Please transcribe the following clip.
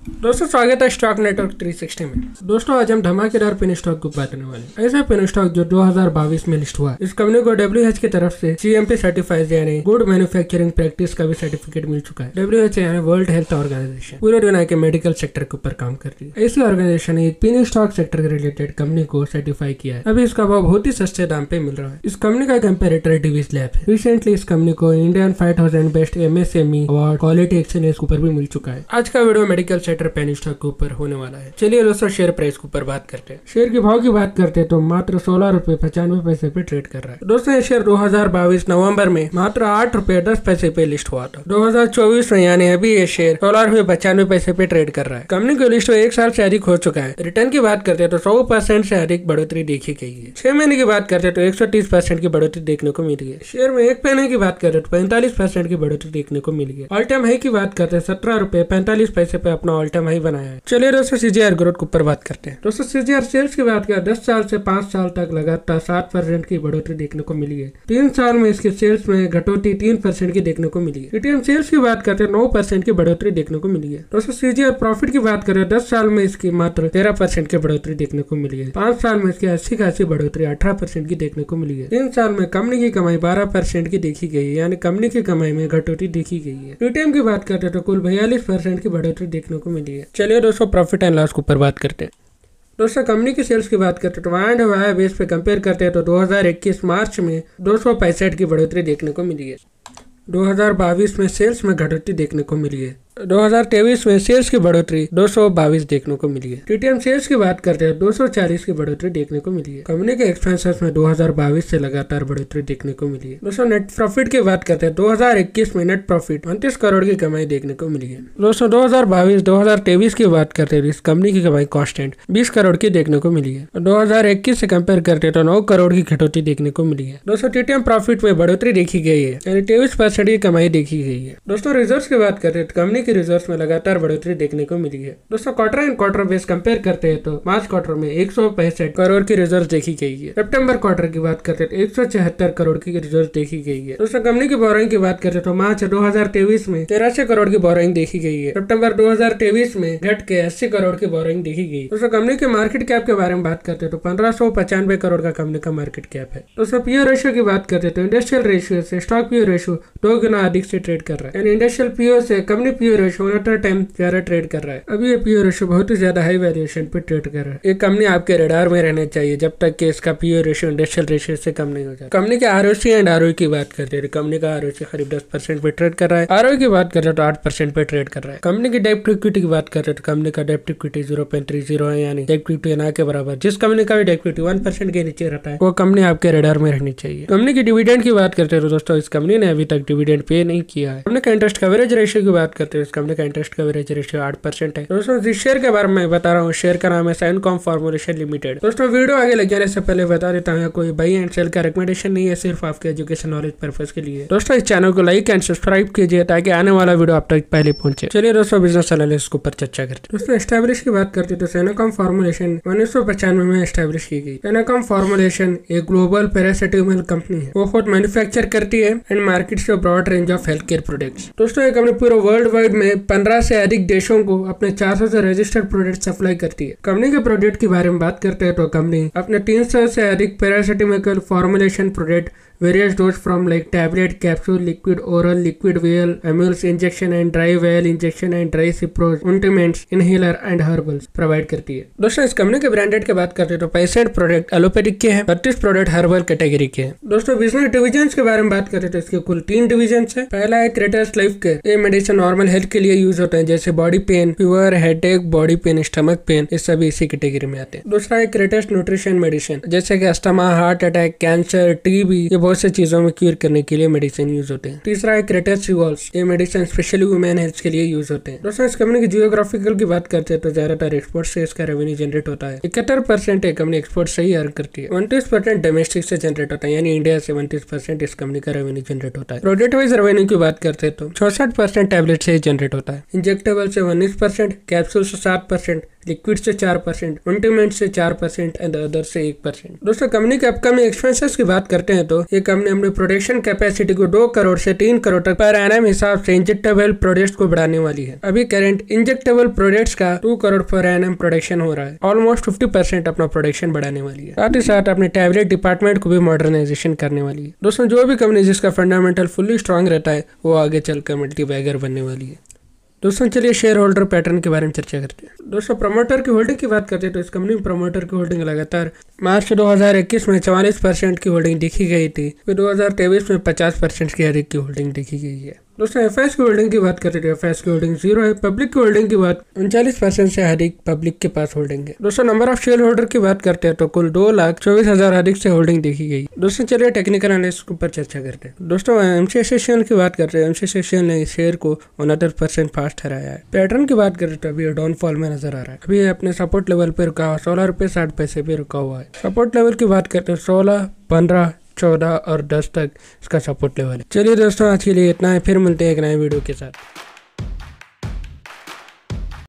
दोस्तों स्वागत है स्टॉक नेटवर्क 360 में। दोस्तों आज हम धमाकेदार पेन स्टॉक को बात करने वाले हैं। ऐसा पेन स्टॉक जो 2022 में लिस्ट हुआ। इस कंपनी को WH की तरफ से GMP सर्टिफाइड यानी गुड मैन्युफैक्चरिंग प्रैक्टिस का भी सर्टिफिकेट मिल चुका है। WH यानी वर्ल्ड हेल्थ ऑर्गेनाइजेशन पूरे दुनिया के मेडिकल सेक्टर के ऊपर काम करती है। ऐसी ऑर्गेनाइजेशन ने एक पेन स्टॉक सेक्टर के रिलेटेड कंपनी को सर्टिफाई किया है। अभी इसका भाव बहुत ही सस्ते दाम पे मिल रहा है। इस कंपनी का कंपेरेटर डिवीज लैब है। रिसेंटली इस कंपनी को Indian 5000 best MSME award quality exchange के ऊपर भी मिल चुका है। आज का video medical sector penny stock के ऊपर होने वाला है। चलिए दोस्तों शेयर प्राइस के ऊपर बात करते हैं। शेयर के भाव की बात करते हैं तो मात्र 16 रुपए 95 पैसे पे ट्रेड कर रहा है। दोस्तों ये शेयर 2022 नवंबर में मात्र 8 रुपए 10 पैसे पे लिस्ट हुआ था। 2024 में यानी अभी ये शेयर 16 रुपए 95 पैसे पे ट्रेड कर रहा है। कंपनी को लिस्ट एक साल से अधिक हो चुका है। रिटर्न की बात करते हैं तो 100% से अधिक बढ़ोतरी देखी गई है। 6 महीने की बात करते हैं तो 130% की बढ़ोतरी देखने को मिली है। शेयर में 1 महीने की बात करते हैं तो 45% की बढ़ोतरी देखने को मिली है। ऑल टाइम हाई की बात करते हैं 17 रुपए 45 पैसे पे अपना ऑल टाइम हाई बनाया है। चलिए दोस्तों CGR ग्रोथ के ऊपर बात करते हैं। दोस्तों CGR सेल्स की बात करें 10 साल से 5 साल तक लगातार 7% की बढ़ोतरी देखने को मिली है। 3 साल में इसके सेल्स में घटोतरी 3% की देखने को मिली है। ATM सेल्स की बात करते हैं 9% की बढ़ोतरी देखने को मिली है। दोस्तों CGR प्रॉफिट की बात करें 10 साल में इसकी मात्र 13% की बढ़ोतरी देखने को मिली है। 5 साल में इसकी अच्छी खासी बढ़ोतरी 18% की देखने को मिली है। 3 साल में कंपनी की कमाई 12% की देखी गई है, यानी कंपनी की कमाई में घटोतरी देखी गई है। ATM की बात करते हैं तो कुल 42% की बढ़ोतरी देखने को मिली है। चलिए दोस्तों प्रॉफिट एंड लॉस के ऊपर बात करते हैं। दोस्तों कंपनी की सेल्स की बात करते हैं तो वाई वाई बेस पे कंपेयर करते हैं तो 2021 मार्च में 265 की बढ़ोतरी देखने को मिली है। 2022 में सेल्स में घटोतरी देखने को मिली है। 2023 में सेल्स की बढ़ोतरी 222 देखने को मिली है। TTM सेल्स की बात करते हैं 240 की बढ़ोतरी देखने को मिली है। कंपनी के एक्सपेंसेस में 2022 से लगातार बढ़ोतरी देखने को मिली है। दोस्तों नेट प्रॉफिट की बात करते हैं 2021 में नेट प्रॉफिट 29 करोड़ की कमाई देखने को मिली है। दोस्तों 2022-2023 की बात करते हैं इस कंपनी की कमाई कांस्टेंट 20 करोड़ की देखने को मिली है। 2021 से कंपेयर करते हैं तो 9 करोड़ की कटौती देखने को मिली है। दोस्तों TTM प्रॉफिट में बढ़ोतरी देखी गई है, यानी 23% की कमाई देखी गई है। दोस्तों रिजर्व्स की बात करते हैं कंपनी रिजर्व्स में लगातार बढ़ोतरी देखने को मिली है। दोस्तों quarter and quarter base compare करते हैं तो मार्च क्वार्टर में 165 करोड़ की रिजर्व देखी गई है। सितंबर क्वार्टर की बात करते हैं तो 174 करोड़ की रिजर्व देखी गई है। दोस्तों कंपनी की बोरोइंग की बात करते हैं तो मार्च 2023 में 83 करोड़ की बोरोइंग देखी गई है। सितंबर 2023 में घट के 80 करोड़ की बोरोइंग देखी गई। दोस्तों कंपनी के मार्केट कैप के बारे में बात करते हैं तो 1595 करोड़ का कंपनी का मार्केट कैप है। दोस्तों पीओ रेशियो की बात करते हैं तो इंडस्ट्रियल रेशियो से स्टॉक पीओ रेशियो 2 गुना अधिक से ट्रेड कर रहा है, यानी इंडस्ट्रियल पीओ से कंपनी पीओ रेशियो टाइम ज्यादा ट्रेड कर रहा है। अभी ये पीओ रेशियो बहुत ही ज्यादा हाई वैल्यूएशन पे ट्रेड कर रहा है। ये कंपनी आपके रडार में रहना चाहिए जब तक कि इसका पीओ रेशियो इंडस्ट्रियल रेशियो से कम नहीं हो जाए। कंपनी के ROC एंड ROE की बात करते हैं, कंपनी का ROC करीब 10% पे ट्रेड कर रहा है। ROE की बात करते हैं तो 8% पे ट्रेड कर रहा है। कंपनी की डेब्ट इक्विटी की बात करते हैं तो कंपनी का डेब्ट इक्विटी 0.30 है, यानी डेब्ट इक्विटी ना के बराबर। जिस कंपनी का भी डेब्ट इक्विटी 1% के नीचे रहता है वो कंपनी आपके रडार में रहनी चाहिए। कंपनी की डिविडेंड की बात करते हैं तो दोस्तों इस कंपनी ने अभी तक डिविडेंड पे नहीं किया है। कंपनी का इंटरेस्ट कवरेज रेशियो की बात करते हैं, इस कंपनी का इंटरेस्ट कवरेज रेशियो 8% है। दोस्तों जिस शेयर के बारे में बता रहा हूँ शेयर का नाम है साइनकॉम फॉर्मुलेशन लिमिटेड। दोस्तों वीडियो आगे लग जाने से पहले बता देता हूँ कोई बाई एंड सेल का रिकमेंडेशन नहीं है, सिर्फ आपके एजुकेशन नॉलेज पर्पज के लिए। दोस्तों इस चैनल को लाइक एंड सब्सक्राइब कीजिए ताकि आने वाला वीडियो आप तक पहले पहुंचे। चलिए दोस्तों बिजनेस एनालिसिस के ऊपर चर्चा करते हैं। दोस्तों एस्टैब्लिश की बात करते हैं तो साइनकॉम फॉर्मुलेशन 1995 में एस्टैब्लिश की गई। साइनकॉम फॉर्मुलेशन एक ग्लोबल पैरासिटामोल कंपनी है। वो खुद मैन्युफैक्चर करती है एंड मार्केट से broad range of health care products. दोस्तों ये कंपनी पूरे वर्ल्ड वाइड में 15 से अधिक देशों को अपने 400 से रजिस्टर्ड प्रोडक्ट सप्लाई करती है। कंपनी के प्रोडक्ट के बारे में बात करते हैं तो कंपनी अपने 300 से अधिक paracetamol formulation product various dose from like tablet, capsule, liquid oral, liquid vial, ampules injection and dry vial injection and dry ciprose, ointments, inhaler and herbals provide करती है। दोस्तों इस कंपनी के ब्रांडेड की बात करते हैं तो 65 प्रोडक्ट एलोपैथिक के हैं, 32 प्रोडक्ट हर्बल कैटेगरी के हैं। दोस्तों बिजनेस डिविजन के बारे में बात करते हैं तो इसके कुल 3 डिविजन है। पहला है क्रेटस लाइफ केयर। ये मेडिसिन नॉर्मल हेल्थ के लिए यूज होते हैं, जैसे body pain, fever, headache, body pain, stomach pain, ये सभी इसी कैटेगरी में आते हैं। दूसरा है क्रेटस न्यूट्रिशन मेडिसिन, जैसे कि asthma, heart attack, cancer, TB, ये बहुत से चीजों में क्यूर करने के लिए मेडिसिन यूज होते हैं। तीसरा है क्रेटस रिवॉल्स। ये मेडिसिन स्पेशली वुमेन हेल्थ के लिए यूज होते हैं। दोस्तों इस कंपनी की जियोग्राफिकल की बात करते हैं तो ज्यादातर एक्सपोर्ट से इसका रेवेन्यू जनरेट होता है। 71% ये कंपनी एक्सपोर्ट से ही अर्न करती है। 29% डोमेस्टिक से जनरेट होता है, यानी इंडिया से 29% इस कंपनी का रेवेन्यू जनरेट होता है। प्रोडक्ट वाइज रेवेन्यू की बात करते हैं तो 66% टैबलेट से ही जनरेट होता है। इंजेक्टेबल से 19%, कैप्सूल से 7%, लिक्विड से 4%, ऑइंटमेंट से 4% एंड अदर से 1%। दोस्तों कंपनी के अपकमिंग एक्सपेंसेस की बात करते हैं तो ये कंपनी अपनी प्रोडक्शन कैपेसिटी को 2 करोड़ से 3 करोड़ तक पर एनम हिसाब से इंजेक्टेबल प्रोडक्ट्स को बढ़ाने वाली है। अभी करंट इंजेक्टेबल प्रोडक्ट्स का 2 करोड़ पर एनम प्रोडक्शन हो रहा है। ऑलमोस्ट 50% अपना प्रोडक्शन बढ़ाने वाली है। साथ ही साथ अपने टैबलेट डिपार्टमेंट को भी मॉडर्नाइजेशन करने वाली है। दोस्तों जो भी कंपनी जिसका फंडामेंटल फुल्ली स्ट्रांग रहता है वो आगे चलकर मल्टीबैगर बनने वाली है। दोस्तों चलिए शेयर होल्डर पैटर्न के बारे में चर्चा करते हैं। दोस्तों प्रमोटर की होल्डिंग की बात करते हैं तो इस कंपनी में प्रमोटर की होल्डिंग लगातार मार्च 2021 में 44% की होल्डिंग देखी गई थी, फिर 2023 में 50% की अधिक की होल्डिंग देखी गई है। दोस्तों एफएस की होल्डिंग की बात करते हैं, एफएस की होल्डिंग 0 है। पब्लिक की होल्डिंग की बात 39% से अधिक पब्लिक के पास होल्डिंग है। दोस्तों नंबर ऑफ शेयर होल्डर की बात करते हैं तो कुल 2,24,000 अधिक से होल्डिंग देखी गई। दोस्तों चलिए टेक्निकल एनालिसिस के ऊपर चर्चा करते हैं। दोस्तों एमसीएक्सेल की बात करते हैं, एमसीएक्सेल ने शेयर को 69% फास्ट ठहराया है। पैटर्न की बात करते हैं अभी डाउनफॉल में नजर आ रहा है। अभी अपने सपोर्ट लेवल पे रुका हुआ 16 रुपये 60 पैसे पे रुका हुआ है। सपोर्ट लेवल की बात करते हैं 16, 15, 14 और 10 तक इसका सपोर्ट लेवल है। चलिए दोस्तों आज के लिए इतना है, फिर मिलते हैं एक नए वीडियो के साथ।